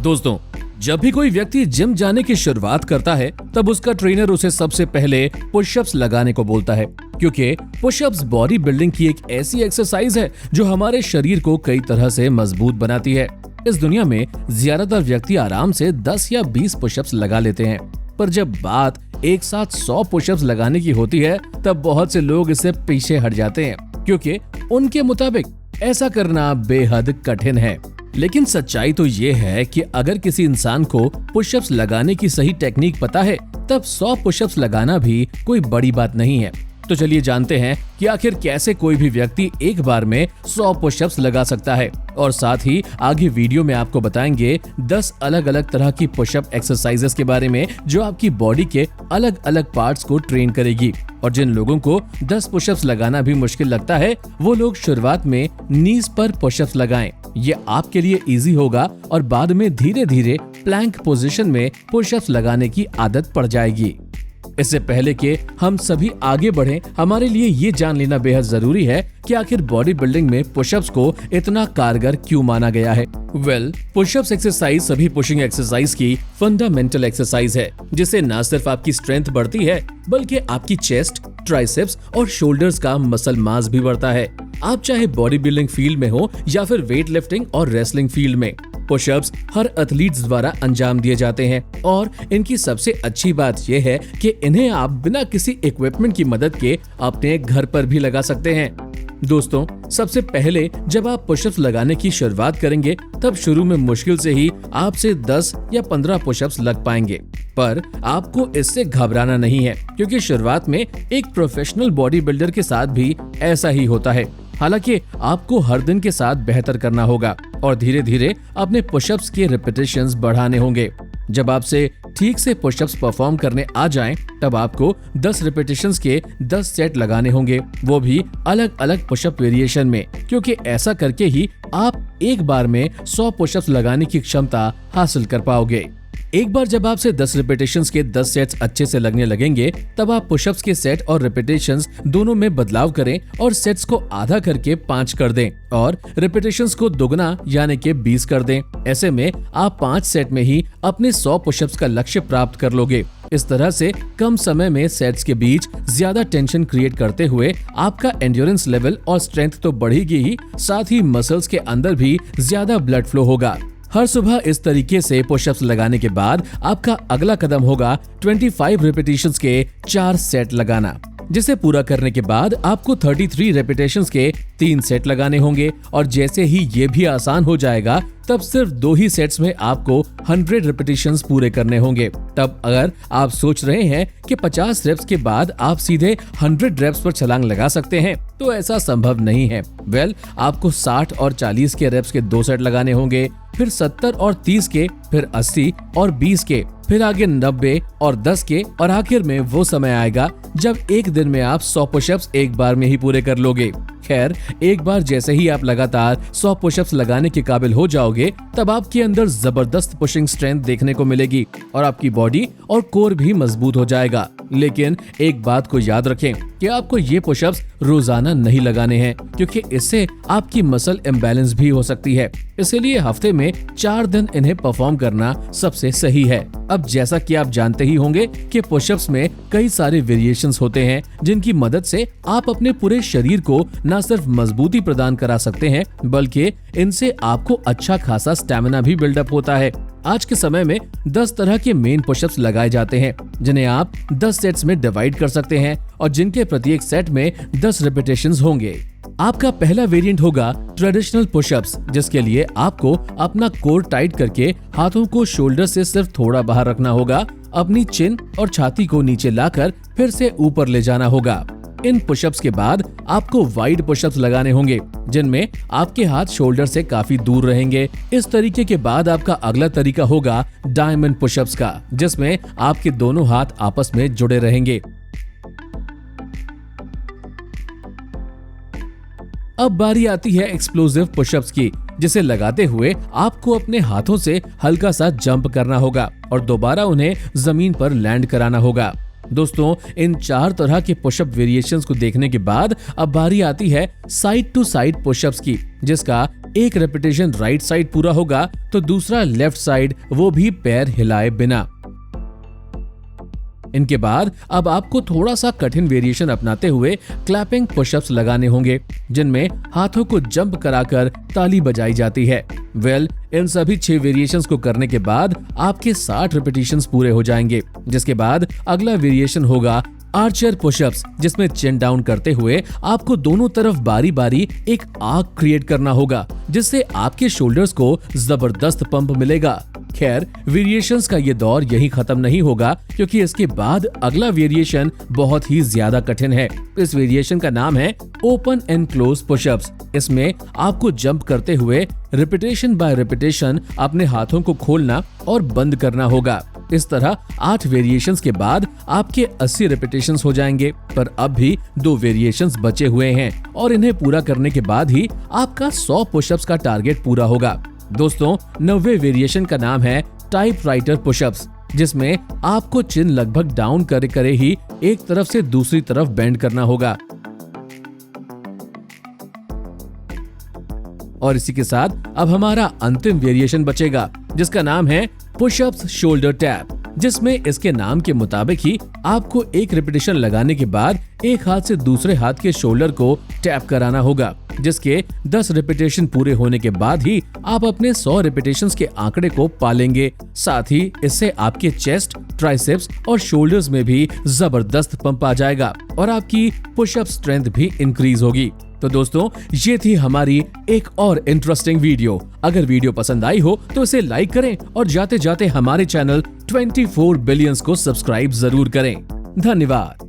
दोस्तों, जब भी कोई व्यक्ति जिम जाने की शुरुआत करता है तब उसका ट्रेनर उसे सबसे पहले पुशअप्स लगाने को बोलता है, क्योंकि पुशअप्स बॉडी बिल्डिंग की एक ऐसी एक्सरसाइज है जो हमारे शरीर को कई तरह से मजबूत बनाती है। इस दुनिया में ज्यादातर व्यक्ति आराम से 10 या 20 पुशअप्स लगा लेते हैं, पर जब बात एक साथ 100 पुशअप्स लगाने की होती है तब बहुत से लोग इससे पीछे हट जाते हैं, क्योंकि उनके मुताबिक ऐसा करना बेहद कठिन है। लेकिन सच्चाई तो ये है कि अगर किसी इंसान को पुशअप्स लगाने की सही टेक्निक पता है तब 100 पुशअप्स लगाना भी कोई बड़ी बात नहीं है। तो चलिए जानते हैं कि आखिर कैसे कोई भी व्यक्ति एक बार में 100 पुशअप्स लगा सकता है, और साथ ही आगे वीडियो में आपको बताएंगे 10 अलग अलग तरह की पुशअप एक्सरसाइजेस के बारे में जो आपकी बॉडी के अलग अलग पार्ट्स को ट्रेन करेगी। और जिन लोगों को 10 पुशअप्स लगाना भी मुश्किल लगता है वो लोग शुरुआत में नीज पर पुशअप्स लगाएं। ये आपके लिए इजी होगा और बाद में धीरे धीरे प्लैंक पोजीशन में पुशअप्स लगाने की आदत पड़ जाएगी। इससे पहले कि हम सभी आगे बढ़ें, हमारे लिए ये जान लेना बेहद जरूरी है कि आखिर बॉडी बिल्डिंग में पुशअप्स को इतना कारगर क्यों माना गया है। पुशअप्स एक्सरसाइज सभी पुशिंग एक्सरसाइज की फंडामेंटल एक्सरसाइज है, जिससे न सिर्फ आपकी स्ट्रेंथ बढ़ती है बल्कि आपकी चेस्ट, ट्राइसेप्स और शोल्डर्स का मसल मास भी बढ़ता है। आप चाहे बॉडी बिल्डिंग फील्ड में हो या फिर वेट लिफ्टिंग और रेसलिंग फील्ड में, पुशअप्स हर एथलीट्स द्वारा अंजाम दिए जाते हैं। और इनकी सबसे अच्छी बात यह है कि इन्हें आप बिना किसी इक्विपमेंट की मदद के अपने घर पर भी लगा सकते हैं। दोस्तों, सबसे पहले जब आप पुशअप्स लगाने की शुरुआत करेंगे तब शुरू में मुश्किल से ही आपसे 10 या 15 पुशअप्स लग पाएंगे, पर आपको इससे घबराना नहीं है, क्योंकि शुरुआत में एक प्रोफेशनल बॉडी बिल्डर के साथ भी ऐसा ही होता है। हालांकि आपको हर दिन के साथ बेहतर करना होगा और धीरे धीरे अपने पुशअप्स के रिपीटेशंस बढ़ाने होंगे। जब आपसे ठीक से पुशअप्स परफॉर्म करने आ जाएं, तब आपको 10 रिपीटेशंस के 10 सेट लगाने होंगे, वो भी अलग अलग पुशअप वेरिएशन में, क्योंकि ऐसा करके ही आप एक बार में 100 पुशअप्स लगाने की क्षमता हासिल कर पाओगे। एक बार जब आपसे 10 रिपीटेशंस के 10 सेट्स अच्छे से लगने लगेंगे, तब आप पुशअप्स के सेट और रिपीटेशंस दोनों में बदलाव करें और सेट्स को आधा करके 5 कर दें और रिपीटेशंस को दोगुना यानी कि 20 कर दें। ऐसे में आप 5 सेट में ही अपने 100 पुशअप्स का लक्ष्य प्राप्त कर लोगे। इस तरह से कम समय में सेट्स के बीच ज्यादा टेंशन क्रिएट करते हुए आपका एंड्योरेंस लेवल और स्ट्रेंथ तो बढ़ेगी ही, साथ ही मसल्स के अंदर भी ज्यादा ब्लड फ्लो होगा। हर सुबह इस तरीके से पुशअप्स लगाने के बाद आपका अगला कदम होगा 25 रिपीटेशंस के 4 सेट लगाना, जिसे पूरा करने के बाद आपको 33 रिपीटेशंस के 3 सेट लगाने होंगे। और जैसे ही ये भी आसान हो जाएगा तब सिर्फ 2 ही सेट्स में आपको 100 रिपीटेशंस पूरे करने होंगे। तब अगर आप सोच रहे हैं कि 50 रेप्स के बाद आप सीधे 100 रेप्स पर छलांग लगा सकते हैं, तो ऐसा संभव नहीं है। आपको 60 और 40 के रेप्स के 2 सेट लगाने होंगे, फिर 70 और 30 के, फिर 80 और 20 के, फिर आगे 90 और 10 के, और आखिर में वो समय आएगा जब एक दिन में आप 100 पुशअप्स एक बार में ही पूरे कर लोगे। खैर, एक बार जैसे ही आप लगातार 100 पुशअप्स लगाने के काबिल हो जाओगे, तब आपके अंदर जबरदस्त पुशिंग स्ट्रेंथ देखने को मिलेगी और आपकी बॉडी और कोर भी मजबूत हो जाएगा। लेकिन एक बात को याद रखें कि आपको ये पुशअप्स रोजाना नहीं लगाने हैं, क्योंकि इससे आपकी मसल इम्बैलेंस भी हो सकती है। इसीलिए हफ्ते में 4 दिन इन्हें परफॉर्म करना सबसे सही है। अब जैसा कि आप जानते ही होंगे कि पुशअप्स में कई सारे वेरिएशंस होते हैं, जिनकी मदद से आप अपने पूरे शरीर को न सिर्फ मजबूती प्रदान करा सकते हैं, बल्कि इनसे आपको अच्छा खासा स्टैमिना भी बिल्डअप होता है। आज के समय में 10 तरह के मेन पुशअप्स लगाए जाते हैं, जिन्हें आप 10 सेट्स में डिवाइड कर सकते हैं और जिनके प्रत्येक सेट में 10 रिपीटेशंस होंगे। आपका पहला वेरिएंट होगा ट्रेडिशनल पुशअप्स, जिसके लिए आपको अपना कोर टाइट करके हाथों को शोल्डर से सिर्फ थोड़ा बाहर रखना होगा, अपनी चिन और छाती को नीचे लाकर फिर से ऊपर ले जाना होगा। इन पुशअप्स के बाद आपको वाइड पुशअप्स लगाने होंगे, जिनमें आपके हाथ शोल्डर से काफी दूर रहेंगे। इस तरीके के बाद आपका अगला तरीका होगा डायमंड पुशअप्स का, जिसमें आपके दोनों हाथ आपस में जुड़े रहेंगे। अब बारी आती है एक्सप्लोसिव पुशअप्स की, जिसे लगाते हुए आपको अपने हाथों से हल्का सा जंप करना होगा और दोबारा उन्हें जमीन पर लैंड कराना होगा। दोस्तों, इन 4 तरह के पुशअप वेरिएशंस को देखने के बाद अब बारी आती है साइड टू साइड पुशअप्स की, जिसका एक रेपिटेशन राइट साइड पूरा होगा तो दूसरा लेफ्ट साइड, वो भी पैर हिलाए बिना। इनके बाद अब आपको थोड़ा सा कठिन वेरिएशन अपनाते हुए क्लैपिंग पुशअप्स लगाने होंगे, जिनमें हाथों को जंप कराकर ताली बजाई जाती है। इन सभी 6 वेरिएशंस को करने के बाद आपके 60 रिपीटिशंस पूरे हो जाएंगे, जिसके बाद अगला वेरिएशन होगा आर्चर पुशअप्स, जिसमें चिन डाउन करते हुए आपको दोनों तरफ बारी बारी एक आर्क क्रिएट करना होगा, जिससे आपके शोल्डर्स को जबरदस्त पंप मिलेगा। खैर, वेरिएशंस का ये दौर यही खत्म नहीं होगा, क्योंकि इसके बाद अगला वेरिएशन बहुत ही ज्यादा कठिन है। इस वेरिएशन का नाम है ओपन एंड क्लोज पुशअप्स। इसमें आपको जंप करते हुए रिपीटेशन बाय रिपीटेशन अपने हाथों को खोलना और बंद करना होगा। इस तरह 8 वेरिएशंस के बाद आपके 80 रिपीटेशंस हो जाएंगे, पर अब भी 2 वेरिएशंस बचे हुए हैं और इन्हें पूरा करने के बाद ही आपका 100 पुशअप्स का टारगेट पूरा होगा। दोस्तों, 90वें वेरिएशन का नाम है टाइपराइटर पुशअप्स, जिसमें आपको चिन लगभग डाउन करे करे ही एक तरफ से दूसरी तरफ बेंड करना होगा। और इसी के साथ अब हमारा अंतिम वेरिएशन बचेगा, जिसका नाम है पुशअप्स शोल्डर टैप, जिसमें इसके नाम के मुताबिक ही आपको एक रिपीटेशन लगाने के बाद एक हाथ से दूसरे हाथ के शोल्डर को टैप कराना होगा, जिसके 10 रिपीटेशन पूरे होने के बाद ही आप अपने 100 रिपीटेशंस के आंकड़े को पालेंगे। साथ ही इससे आपके चेस्ट, ट्राइसेप्स और शोल्डर्स में भी जबरदस्त पंप आ जाएगा और आपकी पुशअप स्ट्रेंथ भी इंक्रीज होगी। तो दोस्तों, ये थी हमारी एक और इंटरेस्टिंग वीडियो। अगर वीडियो पसंद आई हो तो इसे लाइक करें और जाते जाते हमारे चैनल 24 बिलियंस को सब्सक्राइब जरूर करें। धन्यवाद।